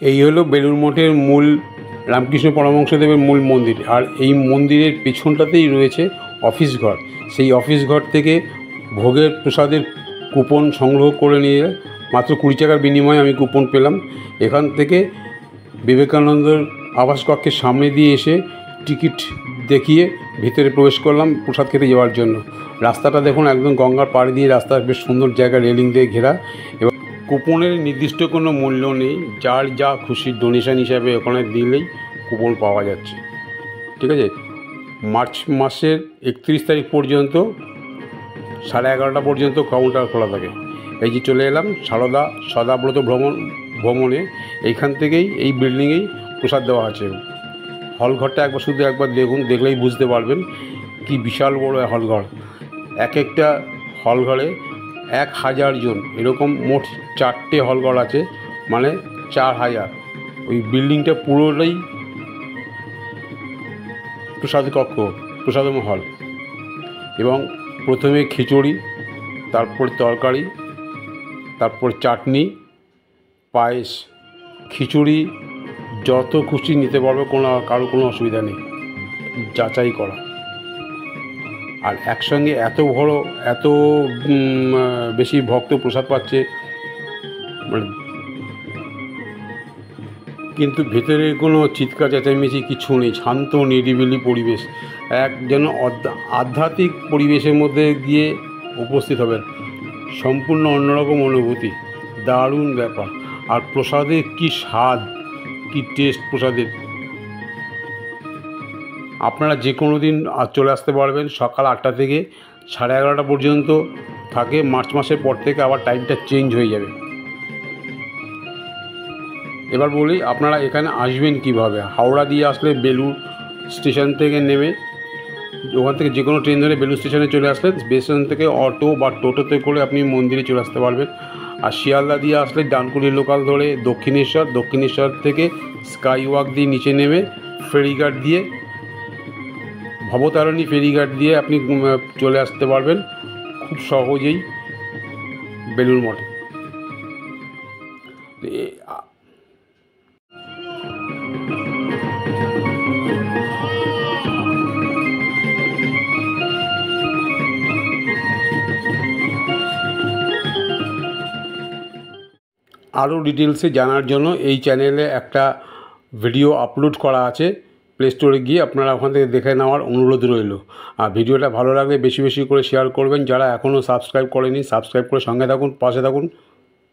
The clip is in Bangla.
এই হলো বেলুড় মঠের মূল রামকৃষ্ণ পরমহংসদেবের মূল মন্দির। আর এই মন্দিরের পেছনটাতেই রয়েছে অফিস ঘর। সেই অফিস ঘর থেকে ভোগের প্রসাদের কুপন সংগ্রহ করে নিয়ে মাত্র 20 টাকার বিনিময়ে আমি কুপন পেলাম। এখান থেকে বিবেকানন্দর আবাস কক্ষের সামনে দিয়ে এসে টিকিট দেখিয়ে ভিতরে প্রবেশ করলাম প্রসাদ খেতে যাওয়ার জন্য। রাস্তাটা দেখুন, একদম গঙ্গার পাড় দিয়ে রাস্তা, বেশ সুন্দর জায়গা, রেলিং দিয়ে ঘেরা। এবং কুপনের নির্দিষ্ট কোনো মূল্য নেই, যার যা খুশি ডোনেশন হিসাবে ওখানে দিলেই কুপন পাওয়া যাচ্ছে। ঠিক আছে, মার্চ মাসের 31 তারিখ পর্যন্ত 11:30 পর্যন্ত কাউন্টার খোলা থাকে। এই যে চলে এলাম সারদা সদাব্রত ভ্রমণে। এইখান থেকেই, এই বিল্ডিংয়েই প্রসাদ দেওয়া আছে। হলঘরটা শুধু একবার দেখুন, দেখলেই বুঝতে পারবেন কি বিশাল বড় হলঘর। এক একটা হলঘরে 1000 জন, এরকম মোট 4টে হলঘর আছে, মানে 4000। ওই বিল্ডিংটা পুরোটাই প্রসাদ কক্ষ, প্রসাদম হল। এবং প্রথমে খিচুড়ি, তারপর তরকারি, তারপর চাটনি, পায়েস। খিচুড়ি যত খুশি নিতে পারবে, কারো কোনো অসুবিধা নেই, যাচাই করা। আর একসঙ্গে এত বড়, এত বেশি ভক্ত প্রসাদ পাচ্ছে, কিন্তু ভেতরে কোনো চিৎকার চেঁচামেচি কিছু নেই, শান্ত নিরিবিলি পরিবেশ। যেন আধ্যাত্মিক পরিবেশের মধ্যে গিয়ে উপস্থিত হবেন, সম্পূর্ণ অন্যরকম অনুভূতি, দারুণ ব্যাপার। আর প্রসাদের কি স্বাদ, কি টেস্ট প্রসাদের! আপনারা যে কোনো দিন চলে আসতে পারবেন। সকাল 8টা থেকে 11:30 পর্যন্ত থাকে। মার্চ মাসের পর থেকে আবার টাইমটা চেঞ্জ হয়ে যাবে। এবার বলি আপনারা এখানে আসবেন কিভাবে। হাওড়া দিয়ে আসলে বেলুড় স্টেশন থেকে নেমে, ওখান থেকে যে কোনো ট্রেন ধরে বেলুড় স্টেশনে চলে আসলে স্টেশন থেকে অটো বা টোটোতে করে আপনি মন্দিরে চলে আসতে পারবেন। আর শিয়ালদা দিয়ে আসলে ডানকুনি লোকাল ধরে দক্ষিণেশ্বর থেকে স্কাই ওয়াক দিয়ে নিচে নেমে ফেরিঘাট দিয়ে, ভবতারিণী ফেরিঘাট দিয়ে আপনি চলে আসতে পারবেন খুব সহজেই বেলুড় মঠে। আরও ডিটেলসে জানার জন্য এই চ্যানেলে একটা ভিডিও আপলোড করা আছে, প্লে স্টোরে গিয়ে আপনারা ওখান থেকে দেখে নেওয়ার অনুরোধ রইল। আর ভিডিওটা ভালো লাগলে বেশি বেশি করে শেয়ার করবেন। যারা এখনও সাবস্ক্রাইব করেনি, সাবস্ক্রাইব করে সঙ্গে থাকুন, পাশে থাকুন।